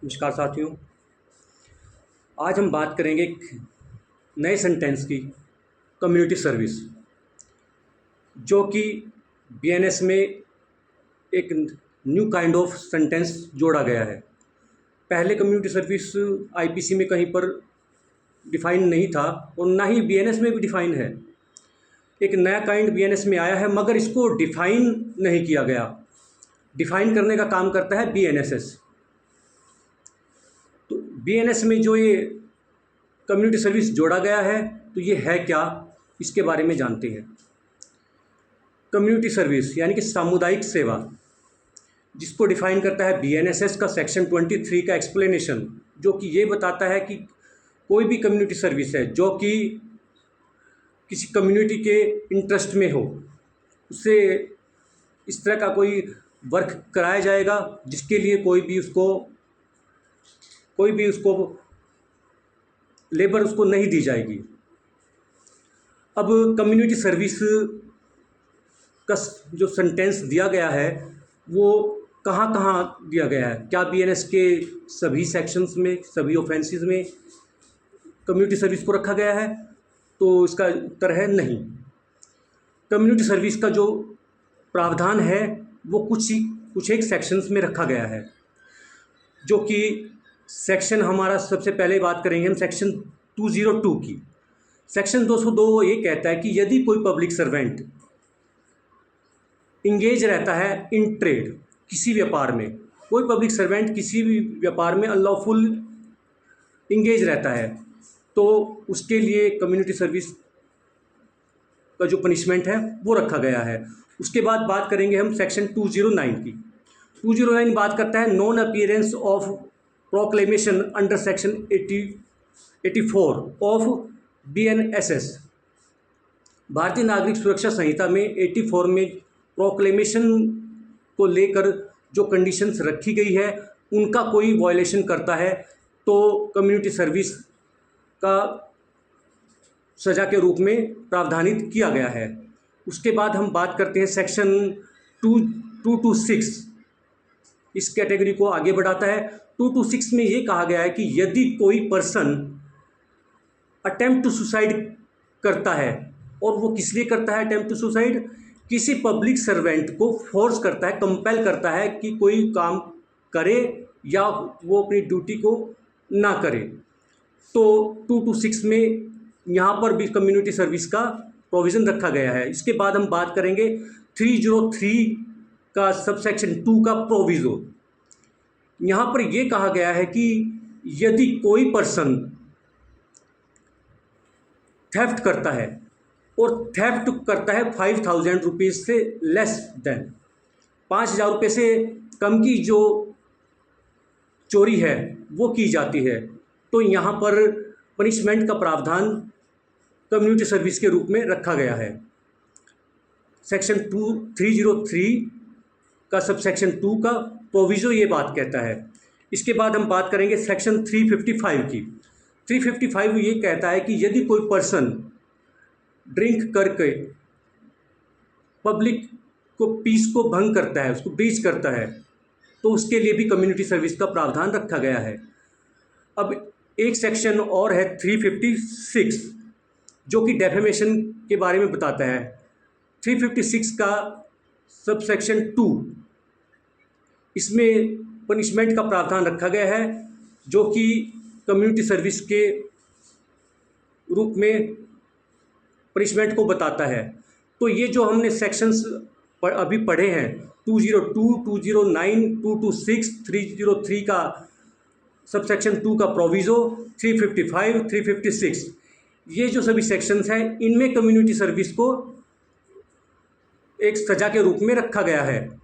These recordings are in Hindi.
नमस्कार साथियों। आज हम बात करेंगे एक नए सेंटेंस की, कम्युनिटी सर्विस, जो कि बीएनएस में एक न्यू काइंड ऑफ सेंटेंस जोड़ा गया है। पहले कम्युनिटी सर्विस आईपीसी में कहीं पर डिफाइन नहीं था और ना ही बीएनएस में भी डिफाइन है। एक नया काइंड बीएनएस में आया है, मगर इसको डिफाइन नहीं किया गया। डिफाइन करने का काम करता है बीएनएसएस। तो बीएनएस में जो ये कम्युनिटी सर्विस जोड़ा गया है, तो ये है क्या, इसके बारे में जानते हैं। कम्युनिटी सर्विस यानी कि सामुदायिक सेवा, जिसको डिफाइन करता है बीएनएसएस का सेक्शन 23 का एक्सप्लेनेशन, जो कि ये बताता है कि कोई भी कम्युनिटी सर्विस है जो कि किसी कम्युनिटी के इंटरेस्ट में हो, उससे इस तरह का कोई वर्क कराया जाएगा जिसके लिए कोई भी उसको लेबर उसको नहीं दी जाएगी। अब कम्युनिटी सर्विस का जो सेंटेंस दिया गया है वो कहाँ कहाँ दिया गया है? क्या बीएनएस के सभी सेक्शंस में, सभी ऑफेंसेस में कम्युनिटी सर्विस को रखा गया है? तो इसका उत्तर है नहीं। कम्युनिटी सर्विस का जो प्रावधान है वो कुछ एक सेक्शंस में रखा गया है, जो कि सेक्शन हमारा सबसे पहले बात करेंगे हम सेक्शन 202 की। सेक्शन 202 ये कहता है कि यदि कोई पब्लिक सर्वेंट इंगेज रहता है इन ट्रेड, किसी व्यापार में, कोई पब्लिक सर्वेंट किसी भी व्यापार में अनलॉफुल इंगेज रहता है, तो उसके लिए कम्युनिटी सर्विस का जो पनिशमेंट है वो रखा गया है। उसके बाद बात करेंगे हम सेक्शन 209 की। 209 बात करता है non appearance of proclamation under section 84 of BNSS. भारतीय नागरिक सुरक्षा संहिता में 84 में प्रोक्लेमेशन को लेकर जो कंडीशंस रखी गई है, उनका कोई वायलेशन करता है तो कम्युनिटी सर्विस का सज़ा के रूप में प्रावधानित किया गया है। उसके बाद हम बात करते हैं सेक्शन 226, इस कैटेगरी को आगे बढ़ाता है। 226 में ये कहा गया है कि यदि कोई पर्सन अटेम्प्ट टू सुसाइड करता है, और वो किस लिए करता है अटेम्प्ट टू सुसाइड? किसी पब्लिक सर्वेंट को फोर्स करता है, कंपेल करता है कि कोई काम करे या वो अपनी ड्यूटी को ना करे, तो 226 में यहाँ पर भी कम्युनिटी सर्विस का प्रोविज़न रखा गया है। इसके बाद हम बात करेंगे 303 का सबसेक्शन 2 का प्रोविज़ो। यहाँ पर यह कहा गया है कि यदि कोई पर्सन थेफ्ट करता है, और थेफ्ट करता है 5000 रुपीज़ से लेस देन, 5000 रुपये से कम की जो चोरी है वो की जाती है, तो यहाँ पर पनिशमेंट का प्रावधान कम्युनिटी सर्विस के रूप में रखा गया है। सेक्शन 303 का सबसेक्शन 2 का प्रोविज़ो ये बात कहता है। इसके बाद हम बात करेंगे सेक्शन 355 की। 355 ये कहता है कि यदि कोई पर्सन ड्रिंक करके पब्लिक को पीस को भंग करता है, उसको ब्रीच करता है, तो उसके लिए भी कम्युनिटी सर्विस का प्रावधान रखा गया है। अब एक सेक्शन और है 356, जो कि डेफेमेशन के बारे में बताता है। 356 का सबसेक्शन 2, इसमें पनिशमेंट का प्रावधान रखा गया है, जो कि कम्युनिटी सर्विस के रूप में पनिशमेंट को बताता है। तो ये जो हमने सेक्शंस अभी पढ़े हैं, 202, 209, 226, 303 का सबसेक्शन 2 का प्रोविज़ो, 355, 356, ये जो सभी सेक्शंस हैं, इनमें कम्युनिटी सर्विस को एक सज़ा के रूप में रखा गया है।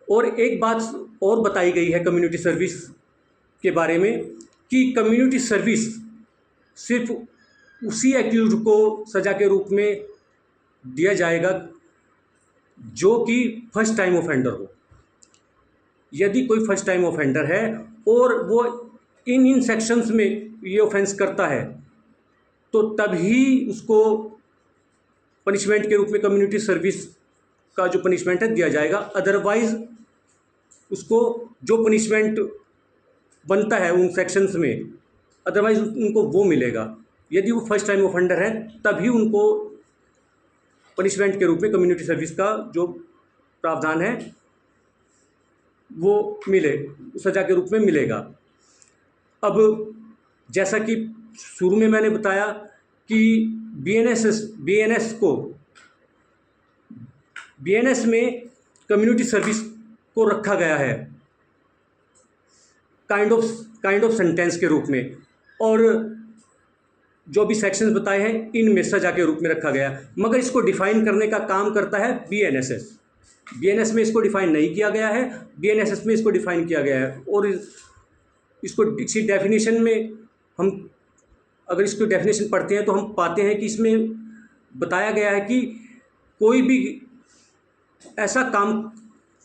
और एक बात और बताई गई है कम्युनिटी सर्विस के बारे में, कि कम्युनिटी सर्विस सिर्फ उसी एक्यूज को सज़ा के रूप में दिया जाएगा जो कि फर्स्ट टाइम ऑफेंडर हो। यदि कोई फर्स्ट टाइम ऑफेंडर है और वो इन सेक्शंस में ये ऑफेंस करता है, तो तभी उसको पनिशमेंट के रूप में कम्युनिटी सर्विस का जो पनिशमेंट है दिया जाएगा। अदरवाइज़ उसको जो पनिशमेंट बनता है उन सेक्शंस में, अदरवाइज़ उनको वो मिलेगा। यदि वो फर्स्ट टाइम ऑफेंडर है तभी उनको पनिशमेंट के रूप में कम्युनिटी सर्विस का जो प्रावधान है वो मिले, सज़ा के रूप में मिलेगा। अब जैसा कि शुरू में मैंने बताया कि बीएनएस में कम्युनिटी सर्विस को रखा गया है काइंड ऑफ सेंटेंस के रूप में, और जो भी सेक्शंस बताए हैं इनमें सज़ा के रूप में रखा गया, मगर इसको डिफ़ाइन करने का काम करता है बीएनएस में इसको डिफ़ाइन नहीं किया गया है, बीएनएसएस में इसको डिफ़ाइन किया गया है। और इसको इसी डेफिनेशन में हम अगर इसको डेफिनेशन पढ़ते हैं तो हम पाते हैं कि इसमें बताया गया है कि कोई भी ऐसा काम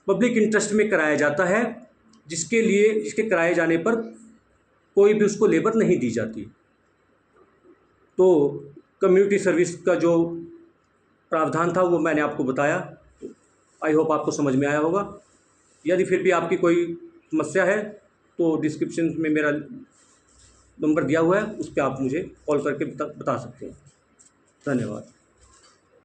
पब्लिक इंटरेस्ट में कराया जाता है जिसके कराए जाने पर कोई भी उसको लेबर नहीं दी जाती। तो कम्युनिटी सर्विस का जो प्रावधान था वो मैंने आपको बताया। आई होप आपको समझ में आया होगा। यदि फिर भी आपकी कोई समस्या है तो डिस्क्रिप्शन में मेरा नंबर दिया हुआ है, उस पर आप मुझे कॉल करके बता सकते हैं। धन्यवाद।